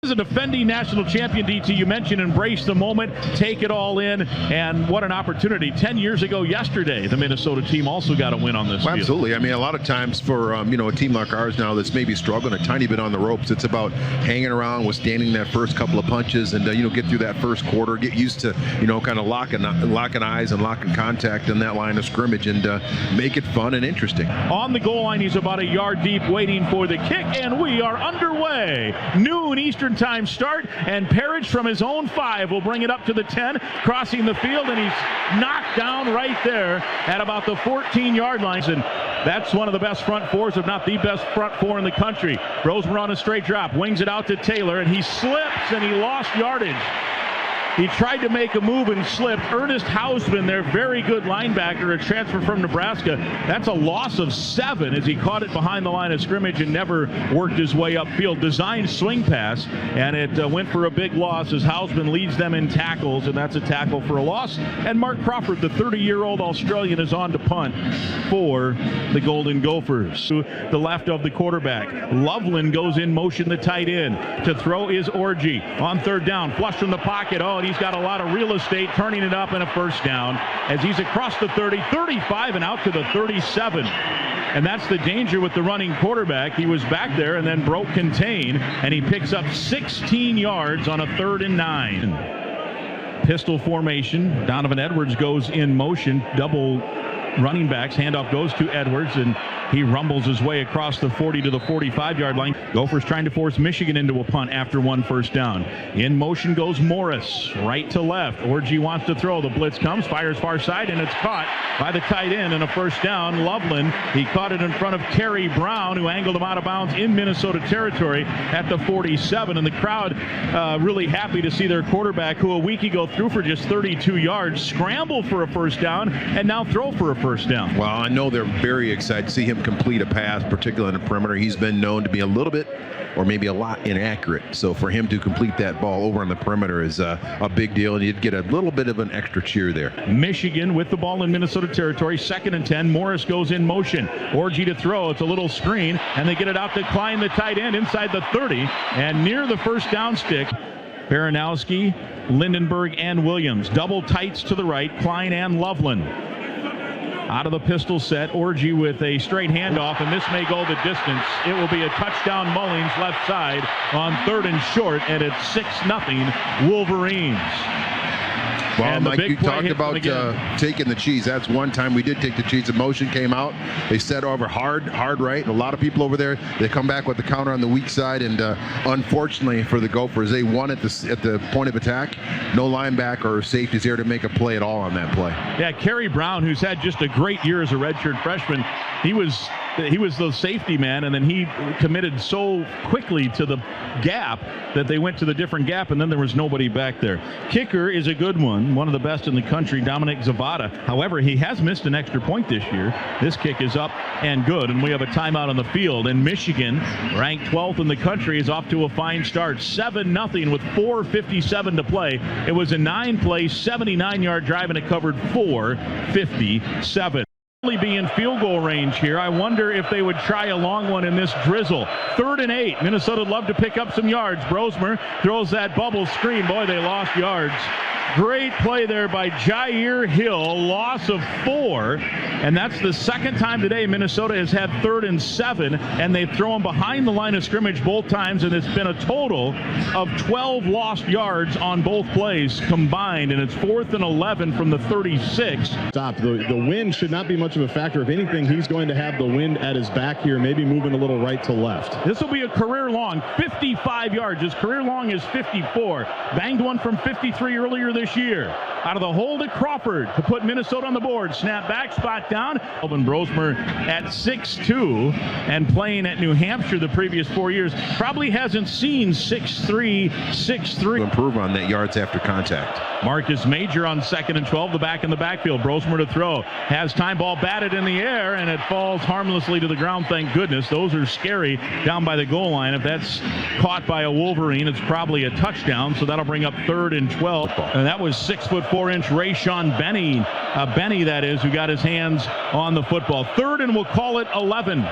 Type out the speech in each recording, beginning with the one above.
As a defending national champion, DT, you mentioned embrace the moment, take it all in, and what an opportunity. 10 years ago yesterday, the Minnesota team also got a win on this field. Absolutely. I mean, a lot of times for a team like ours now that's maybe struggling a tiny bit on the ropes, it's about hanging around, withstanding that first couple of punches, and get through that first quarter, get used to kind of locking eyes and locking contact in that line of scrimmage, and make it fun and interesting. On the goal line, he's about a yard deep, waiting for the kick, and we are underway. Noon Eastern time start, and Parrish from his own 5 will bring it up to the 10, crossing the field, and he's knocked down right there at about the 14-yard line. And that's one of the best front fours, if not the best front four in the country. Rosemer on a straight drop, wings it out to Taylor, and he slips and he lost yardage. He tried to make a move and slipped. Ernest Hausman, their very good linebacker, a transfer from Nebraska. That's a loss of 7 as he caught it behind the line of scrimmage and never worked his way upfield. Designed swing pass, and it went for a big loss as Hausman leads them in tackles, and that's a tackle for a loss. And Mark Crawford, the 30-year-old Australian, is on to punt for the Golden Gophers. To the left of the quarterback, Loveland goes in motion, the tight end. To throw is Orji. On third down, flush from the pocket. Oh, and he's got a lot of real estate, turning it up, and a first down as he's across the 30, 35, and out to the 37. And that's the danger with the running quarterback. He was back there and then broke contain, and he picks up 16 yards on a 3rd and 9. Pistol formation. Donovan Edwards goes in motion. Double running backs. Handoff goes to Edwards, and he rumbles his way across the 40 to the 45-yard line. Gophers trying to force Michigan into a punt after 1 first down. In motion goes Morris, right to left. Orji wants to throw. The blitz comes, fires far side, and it's caught by the tight end, and a first down. Loveland, he caught it in front of Kerry Brown, who angled him out of bounds in Minnesota territory at the 47. And the crowd really happy to see their quarterback, who a week ago threw for just 32 yards, scramble for a first down, and now throw for a first down. Well, I know they're very excited to see him complete a pass, particularly in the perimeter. He's been known to be a little bit or maybe a lot inaccurate. So for him to complete that ball over on the perimeter is a big deal, and you'd get a little bit of an extra cheer there. Michigan with the ball in Minnesota territory, 2nd and 10. Morris goes in motion. Orji to throw. It's a little screen, and they get it out to Klein, the tight end, inside the 30, and near the first down stick. Baranowski, Lindenberg, and Williams. Double tights to the right, Klein and Loveland. Out of the pistol set, Orji with a straight handoff, and this may go the distance. It will be a touchdown, Mullings left side on 3rd and short, and it's 6-0 Wolverines. Well, Mike, you talked about taking the cheese. That's one time we did take the cheese. The motion came out. They set over hard right. And a lot of people over there, they come back with the counter on the weak side. And unfortunately for the Gophers, they won at the point of attack. No linebacker or safeties there to make a play at all on that play. Yeah, Kerry Brown, who's had just a great year as a redshirt freshman, he was the safety man, and then he committed so quickly to the gap that they went to the different gap, and then there was nobody back there. Kicker is a good one of the best in the country, Dominic Zavada. However, he has missed an extra point this year. This kick is up and good, and we have a timeout on the field. And Michigan, ranked 12th in the country, is off to a fine start, 7-0 with 4:57 to play. It was a 9-play, 79-yard drive, and it covered 4:57. Be in field goal range here. I wonder if they would try a long one in this drizzle. 3rd and 8. Minnesota would love to pick up some yards. Brosmer throws that bubble screen. Boy, they lost yards. Great play there by Jair Hill. Loss of 4. And that's the second time today Minnesota has had 3rd and 7. And they throw them behind the line of scrimmage both times. And it's been a total of 12 lost yards on both plays combined. And it's 4th and 11 from the 36. Stop. The wind should not be much of a factor. If anything, he's going to have the wind at his back here, maybe moving a little right to left. This will be a career long 55 yards. His career long is 54. Banged one from 53 earlier this year. Out of the hole to Crawford to put Minnesota on the board. Snap back, spot down. Alvin Brosmer at 6'2", and playing at New Hampshire the previous 4 years. Probably hasn't seen 6'3", 6'3". Improve on that yards after contact. Marcus Major on 2nd and 12, the back in the backfield. Brosmer to throw. Has time, ball batted in the air, and it falls harmlessly to the ground, thank goodness. Those are scary down by the goal line. If that's caught by a Wolverine, it's probably a touchdown, so that'll bring up 3rd and 12. And that was 6'4" Rayshawn Benny, that is, who got his hands on the football. 3rd and we'll call it 11.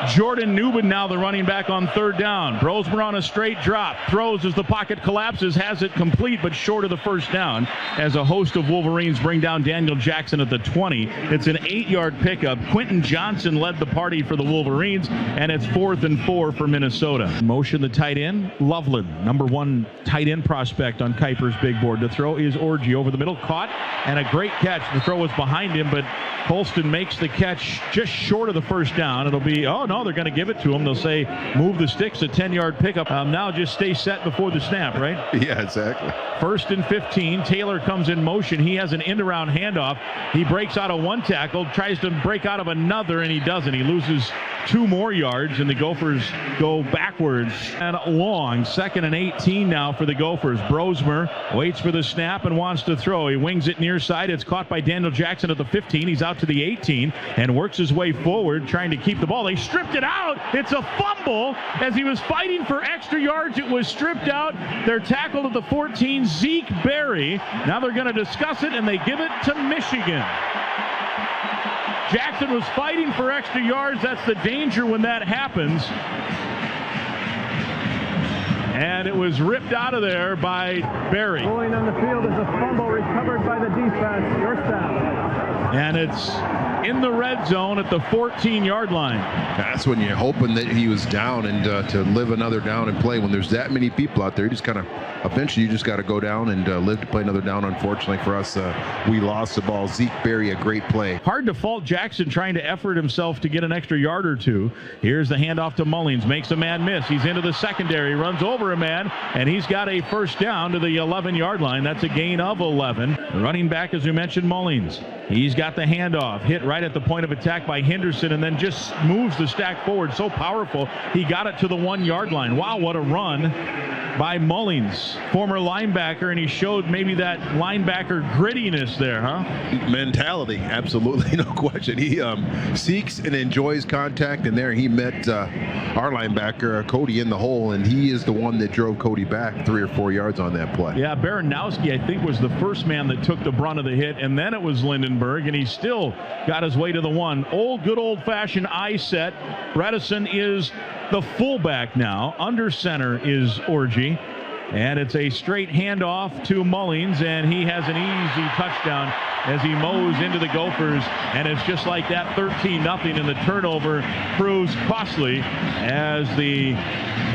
Jordan Newman now the running back on third down. Brosmer on a straight drop. Throws as the pocket collapses. Has it complete, but short of the first down as a host of Wolverines bring down Daniel Jackson at the 20. It's an 8-yard pickup. Quentin Johnson led the party for the Wolverines, and it's 4th and 4 for Minnesota. Motion the tight end. Loveland, number 1 tight end prospect on Kuiper's big board. The throw is Orji over the middle. Caught, and a great catch. The throw was behind him, but Colston makes the catch just short of the first down. It'll be, oh no, they're going to give it to him. They'll say, move the sticks, a 10-yard pickup. Now just stay set before the snap, right? Yeah, exactly. 1st and 15. Taylor comes in motion. He has an end-around handoff. He breaks out of one tackle, tries to break out of another, and he doesn't. He loses 2 more yards, and the Gophers go backwards and long. 2nd and 18 now for the Gophers. Brosmer waits for the snap and wants to throw. He wings it near side. It's caught by Daniel Jackson at the 15. He's out to the 18 and works his way forward, trying to keep the ball. They stripped it out. It's a fumble. As he was fighting for extra yards, it was stripped out. They're tackled at the 14. Zeke Berry. Now they're going to discuss it, and they give it to Michigan. Jackson was fighting for extra yards. That's the danger when that happens. And it was ripped out of there by Berry. Going on the field is a fumble recovered by the defense. Your down. And it's in the red zone at the 14-yard line. That's when you're hoping that he was down and to live another down and play. When there's that many people out there, you just kind of, eventually you just got to go down and live to play another down. Unfortunately for us, we lost the ball. Zeke Berry, a great play. Hard to fault Jackson trying to effort himself to get an extra yard or two. Here's the handoff to Mullings. Makes a man miss. He's into the secondary. Runs over a man, and he's got a first down to the 11-yard line. That's a gain of 11. The running back, as we mentioned, Mullings. He's got the handoff. Hit right at the point of attack by Henderson, and then just moves the stack forward. So powerful, he got it to the 1-yard line. Wow, what a run by Mullings, former linebacker, and he showed maybe that linebacker grittiness there, huh? Mentality, absolutely, no question. He seeks and enjoys contact, and there he met our linebacker, Cody, in the hole, and he is the one that drove Cody back 3 or 4 yards on that play. Yeah, Baranowski, I think, was the first man that took the brunt of the hit, and then it was Lindenberg, and he still got his way to the 1. Good old-fashioned eye set. Bredesen is the fullback now. Under center is Orji. And it's a straight handoff to Mullings, and he has an easy touchdown as he mows into the Gophers. And it's just like that, 13-0, and the turnover proves costly as the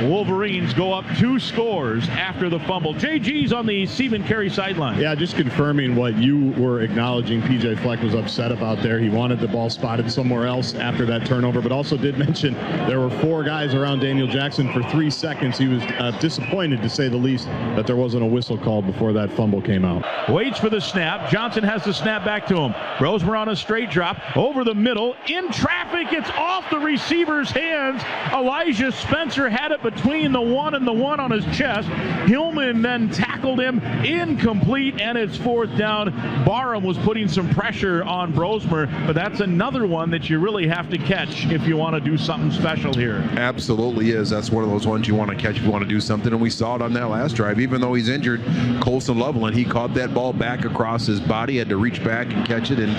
Wolverines go up 2 scores after the fumble. JG's on the Stephen Carey sideline. Yeah, just confirming what you were acknowledging. PJ Fleck was upset about there. He wanted the ball spotted somewhere else after that turnover, but also did mention there were 4 guys around Daniel Jackson for 3 seconds. He was disappointed, to say the least, that there wasn't a whistle called before that fumble came out. Waits for the snap. Johnson has the snap back to him. Brosmer on a straight drop over the middle. In traffic, it's off the receiver's hands. Elijah Spencer had it between the 1 and the 1 on his chest. Hillman then tackled him, incomplete, and it's 4th down. Barham was putting some pressure on Brosmer, but that's another one that you really have to catch if you want to do something special here. Absolutely is. That's one of those ones you want to catch if you want to do something, and we saw it on that last drive. Even though he's injured, Colson Loveland, he caught that ball back across his body, had to reach back and catch it, and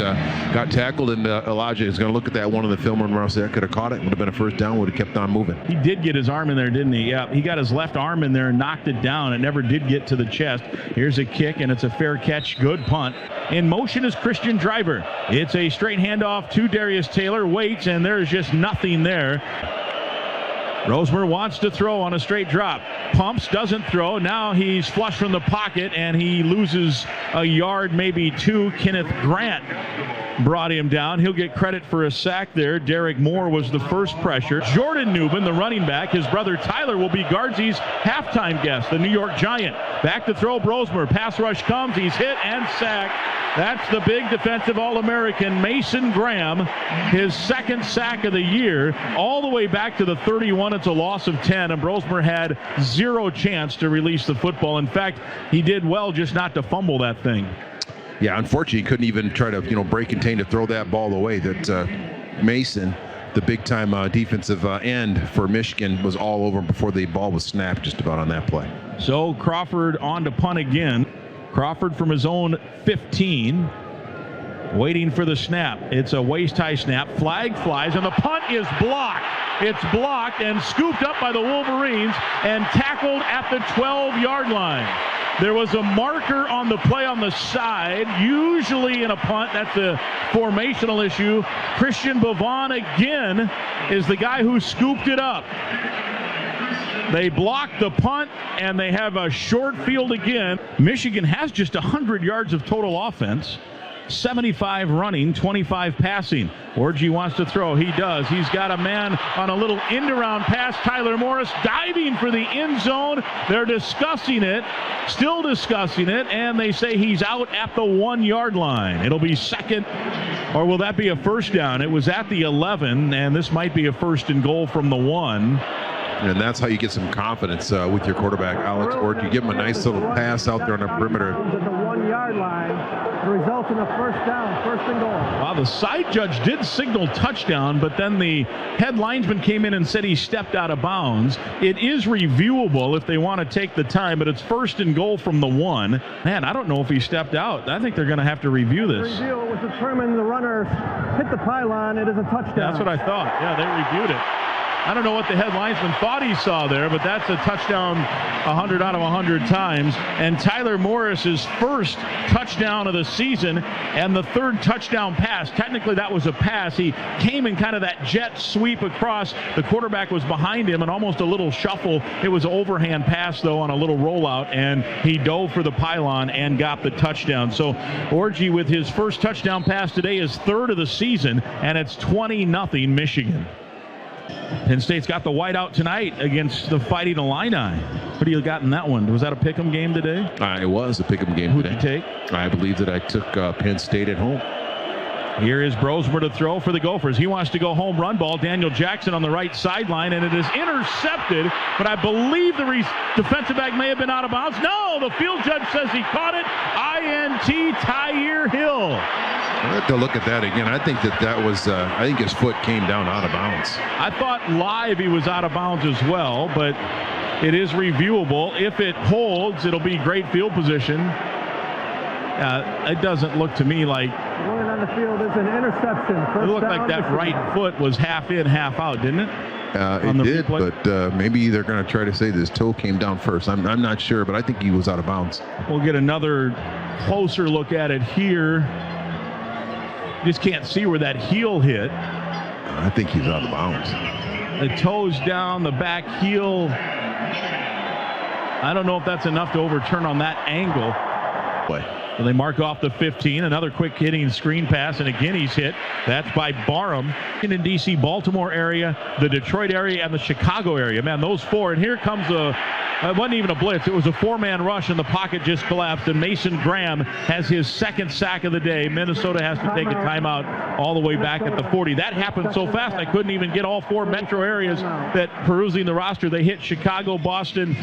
got tackled. And Elijah is going to look at that one in the film and say, I could have caught it. Would have been a first down. Would have kept on moving. He did get his arm in there, didn't he? Yeah, he got his left arm in there and knocked it down. It never did get to the chest. Here's a kick, and it's a fair catch. Good punt. In motion is Christian Driver. It's a straight handoff to Darius Taylor. Waits, and there's just nothing there. Brosmer wants to throw on a straight drop. Pumps, doesn't throw. Now he's flush from the pocket, and he loses a yard, maybe 2. Kenneth Grant brought him down. He'll get credit for a sack there. Derek Moore was the first pressure. Jordan Newman, the running back, his brother Tyler will be Guardsy's halftime guest, the New York Giant. Back to throw Brosmer. Pass rush comes. He's hit and sacked. That's the big defensive All-American, Mason Graham, his 2nd sack of the year, all the way back to the 31. It's a loss of 10, and Brosmer had 0 chance to release the football. In fact, he did well just not to fumble that thing. Yeah, unfortunately, he couldn't even try to, break contain to throw that ball away. That Mason, the big-time defensive end for Michigan, was all over him before the ball was snapped just about on that play. So Crawford on to punt again. Crawford from his own 15, waiting for the snap. It's a waist-high snap. Flag flies, and the punt is blocked. It's blocked and scooped up by the Wolverines and tackled at the 12-yard line. There was a marker on the play on the side. Usually in a punt, that's a formational issue. Christian Bavon again is the guy who scooped it up. They blocked the punt, and they have a short field again. Michigan has just 100 yards of total offense. 75 running, 25 passing. Orji wants to throw. He does. He's got a man on a little end-around pass. Tyler Morris diving for the end zone. They're discussing it, still discussing it, and they say he's out at the 1-yard line. It'll be second, or will that be a first down? It was at the 11, and this might be a first and goal from the 1. And that's how you get some confidence with your quarterback, Alex Orji. You give him a nice little pass out there on the perimeter. At the 1-yard line. Results in a first down, first and goal. Wow, the side judge did signal touchdown, but then the head linesman came in and said he stepped out of bounds. It is reviewable if they want to take the time, but it's first and goal from the 1. Man, I don't know if he stepped out. I think they're going to have to review this. The review was determined the runner hit the pylon. It is a touchdown. That's what I thought. Yeah, they reviewed it. I don't know what the head linesman thought he saw there, but that's a touchdown 100 out of 100 times. And Tyler Morris's first touchdown of the season and the third touchdown pass. Technically, that was a pass. He came in kind of that jet sweep across. The quarterback was behind him and almost a little shuffle. It was an overhand pass, though, on a little rollout, and he dove for the pylon and got the touchdown. So Orji, with his first touchdown pass today, is third of the season, and it's 20-0 Michigan. Penn State's got the whiteout tonight against the Fighting Illini. What do you got in that one? Was that a pick'em game today? It was a pick'em game Who'd today. you take? I believe that I took Penn State at home. Here is Brosmer to throw for the Gophers. He wants to go home run ball. Daniel Jackson on the right sideline, and it is intercepted, but I believe the defensive back may have been out of bounds. No, the field judge says he caught it. INT Tyre Hill. I have to look at that again. I think that was, I think his foot came down out of bounds. I thought live he was out of bounds as well, but it is reviewable. If it holds, it'll be great field position. It doesn't look to me like Running on the field is an interception. it looked like that right foot was half in, half out, didn't it? It did, but maybe they're going to try to say that his toe came down first. I'm not sure, but I think he was out of bounds. We'll get another closer look at it here. Just can't see where that heel hit. I think he's out of bounds. The toes down, the back heel. I don't know if that's enough to overturn on that angle. So they mark off the 15. Another quick hitting screen pass, and again he's hit. That's by Barham. In D.C., Baltimore area, the Detroit area, and the Chicago area. Man, those four. And here comes it wasn't even a blitz. It was a 4-man rush, and the pocket just collapsed. And Mason Graham has his second sack of the day. Minnesota has to take a timeout all the way back at the 40. That happened so fast I couldn't even get all four metro areas that perusing the roster. They hit Chicago, Boston,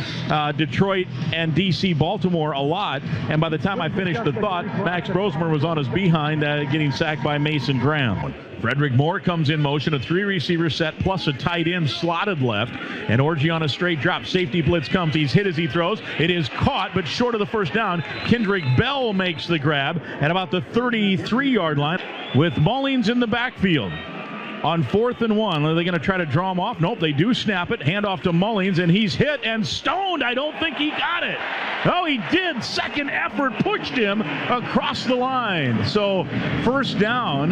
Detroit, and D.C., Baltimore a lot. And by the time I finished the thought, Max Brosmer was on his behind getting sacked by Mason Graham. Frederick Moore comes in motion, a 3-receiver set plus a tight end slotted left, and Orji on a straight drop. Safety blitz comes. He's hit as he throws. It is caught, but short of the first down. Kendrick Bell makes the grab at about the 33-yard line with Mullings in the backfield. On 4th and 1, are they going to try to draw him off? Nope, they do snap it. Hand off to Mullings, and he's hit and stoned. I don't think he got it. Oh, he did. Second effort pushed him across the line. So first down,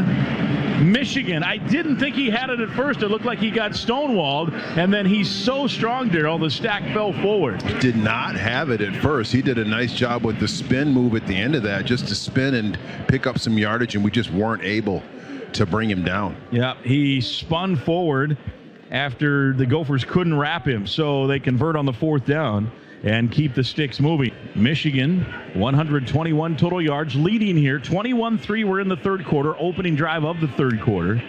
Michigan. I didn't think he had it at first. It looked like he got stonewalled, and then he's so strong, Darryl, the stack fell forward. Did not have it at first. He did a nice job with the spin move at the end of that, just to spin and pick up some yardage, and we just weren't able to bring him down. Yeah, he spun forward after the Gophers couldn't wrap him, so they convert on the 4th down and keep the sticks moving. Michigan, 121 total yards, leading here. 21-3, we're in the third quarter, opening drive of the third quarter.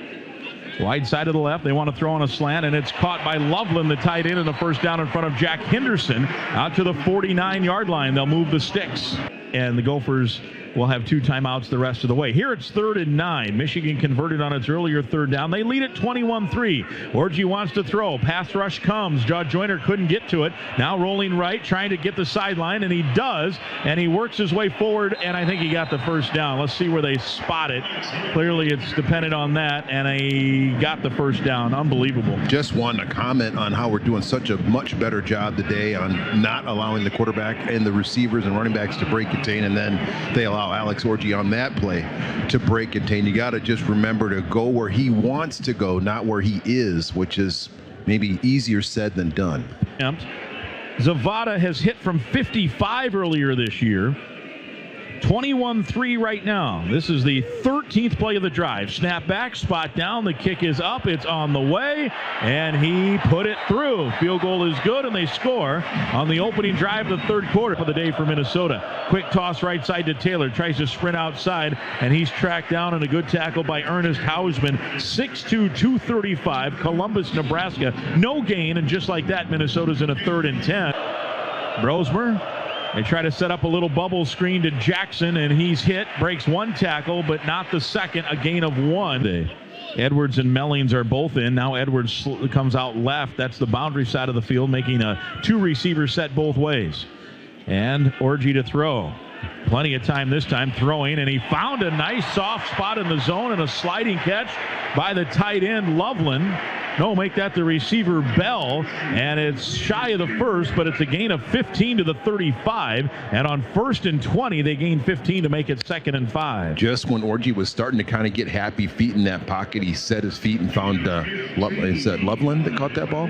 Wide side of the left, they want to throw on a slant, and it's caught by Loveland, the tight end, in the first down in front of Jack Henderson, out to the 49-yard line. They'll move the sticks, and the Gophers will have 2 timeouts the rest of the way. Here it's 3rd and 9. Michigan converted on its earlier 3rd down. They lead at 21-3. Orji wants to throw. Pass rush comes. Jaw Joyner couldn't get to it. Now rolling right, trying to get the sideline, and he does. And he works his way forward, and I think he got the first down. Let's see where they spot it. Clearly it's dependent on that, and he got the first down. Unbelievable. Just want to comment on how we're doing such a much better job today on not allowing the quarterback and the receivers and running backs to break contain, and then they allow Alex Orji on that play to break contain. You got to just remember to go where he wants to go, not where he is, which is maybe easier said than done. Zavada has hit from 55 earlier this year. 21-3 right now. This is the 13th play of the drive. Snap back, spot down. The kick is up. It's on the way, and he put it through. Field goal is good, and they score on the opening drive of the 3rd quarter for the day for Minnesota. Quick toss right side to Taylor. Tries to sprint outside, and he's tracked down, and a good tackle by Ernest Hausman. 6'2", 235, Columbus, Nebraska. No gain, and just like that, Minnesota's in a 3rd and 10. Brosmer. They try to set up a little bubble screen to Jackson, and he's hit, breaks 1 tackle, but not the second, a gain of 1. Edwards and Mellings are both in. Now Edwards comes out left. That's the boundary side of the field, making a 2-receiver set both ways. And Orji to throw. Plenty of time this time throwing, and he found a nice soft spot in the zone and a sliding catch by the tight end, Loveland. No, make that the receiver, Bell, and it's shy of the first, but it's a gain of 15 to the 35, and on 1st and 20, they gain 15 to make it 2nd and 5. Just when Orji was starting to kind of get happy feet in that pocket, he set his feet and found, is that Loveland that caught that ball?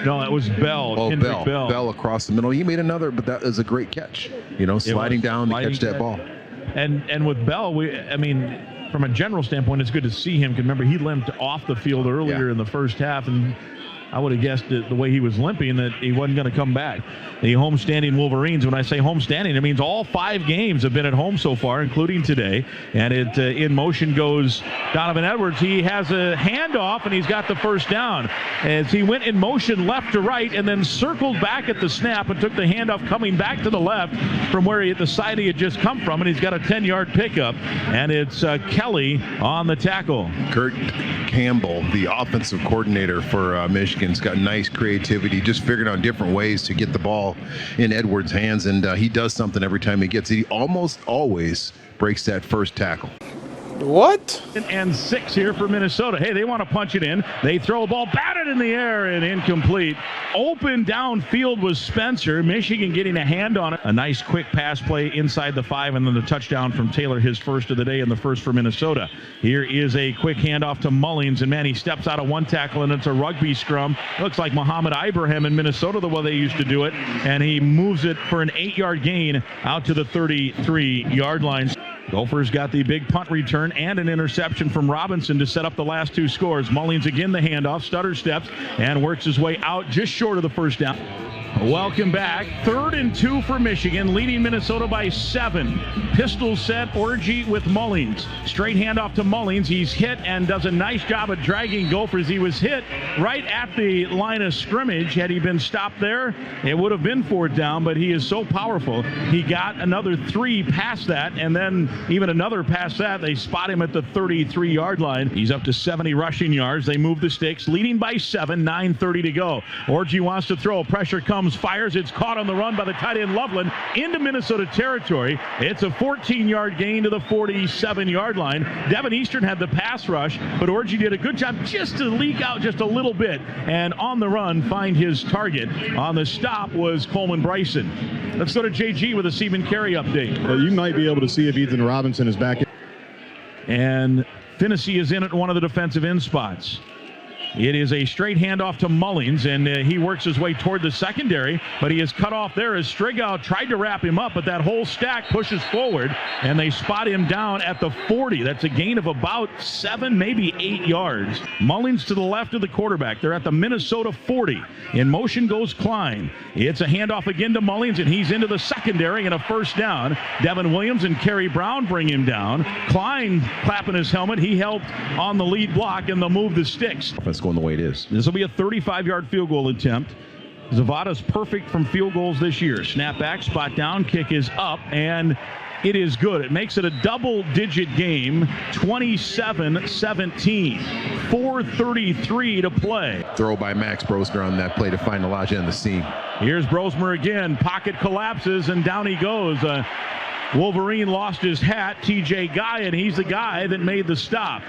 No, that was Bell. Oh, Bell. Bell across the middle. He made another, but that is a great catch. You know, sliding down to catch that ball. And with Bell, from a general standpoint, it's good to see him. Because remember, he limped off the field earlier in the first half, and I would have guessed that the way he was limping that he wasn't going to come back. The homestanding Wolverines, when I say homestanding, it means all 5 games have been at home so far, including today. And it in motion goes Donovan Edwards. He has a handoff, and he's got the first down. As he went in motion left to right and then circled back at the snap and took the handoff coming back to the left from where the side he had just come from, and he's got a 10-yard pickup. And it's Kelly on the tackle. Kurt Campbell, the offensive coordinator for Michigan, has got nice creativity, just figuring out different ways to get the ball in Edwards' hands, and he does something every time he gets it. He almost always breaks that first tackle. What? And 6 here for Minnesota. Hey, they want to punch it in. They throw a ball batted in the air and incomplete. Open downfield was Spencer. Michigan getting a hand on it. A nice quick pass play inside the 5, and then the touchdown from Taylor, his first of the day and the first for Minnesota. Here is a quick handoff to Mullings, and man, he steps out of 1 tackle, and it's a rugby scrum. Looks like Muhammad Ibrahim in Minnesota the way they used to do it, and he moves it for an 8-yard gain out to the 33-yard line. Gophers got the big punt return and an interception from Robinson to set up the last 2 scores. Mullings again the handoff, stutter steps, and works his way out just short of the first down. Welcome back. 3rd and 2 for Michigan, leading Minnesota by 7. Pistol set, Orji with Mullings. Straight handoff to Mullings. He's hit and does a nice job of dragging Gophers. He was hit right at the line of scrimmage. Had he been stopped there, it would have been 4th down, but he is so powerful. He got another 3 past that, and then even another past that. They spot him at the 33-yard line. He's up to 70 rushing yards. They move the sticks, leading by 7, 9:30 to go. Orji wants to throw. Pressure comes, fires. It's caught on the run by the tight end Loveland into Minnesota territory. It's a 14-yard gain to the 47-yard line. Devin Eastern had the pass rush, but Orji did a good job just to leak out just a little bit and on the run find his target. On the stop was Coleman Bryson. Let's go to JG with a Seaman Carey update. Well, you might be able to see if Ethan Robinson is back. And Finney is in at one of the defensive end spots. It is a straight handoff to Mullings, and he works his way toward the secondary, but he is cut off there as Strigow tried to wrap him up, but that whole stack pushes forward, and they spot him down at the 40. That's a gain of about 7, maybe 8 yards. Mullings to the left of the quarterback. They're at the Minnesota 40. In motion goes Klein. It's a handoff again to Mullings, and he's into the secondary and a first down. Devin Williams and Kerry Brown bring him down. Klein clapping his helmet. He helped on the lead block, and they'll move the sticks. That's going the way it is. This will be a 35-yard field goal attempt. Zavada's perfect from field goals this year. Snap back, spot down, kick is up, and it is good. It makes it a double-digit game, 27-17, 4:33 to play. Throw by Max Brosmer on that play to find Elijah in the seam. Here's Brosmer again. Pocket collapses, and down he goes. Wolverine lost his hat, TJ Guy, and he's the guy that made the stop.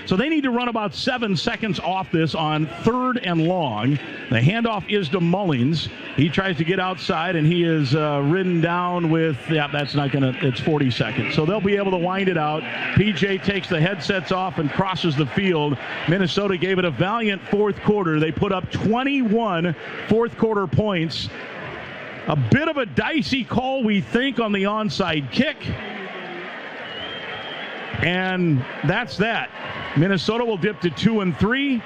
So they need to run about 7 seconds off this on 3rd and long. The handoff is to Mullins. He tries to get outside, and he is ridden down with, that's not going to, it's 40 seconds. So they'll be able to wind it out. PJ takes the headsets off and crosses the field. Minnesota gave it a valiant fourth quarter. They put up 21 fourth quarter points. A bit of a dicey call, we think, on the onside kick. And that's that. Minnesota will dip to 2-3.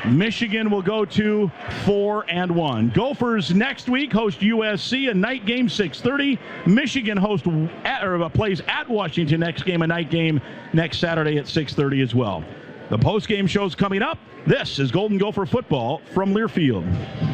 Michigan will go to 4-1. Gophers next week host USC, a night game, 6:30. Michigan plays at Washington next game, a night game next Saturday at 6:30 as well. The post-game show's coming up. This is Golden Gopher football from Learfield.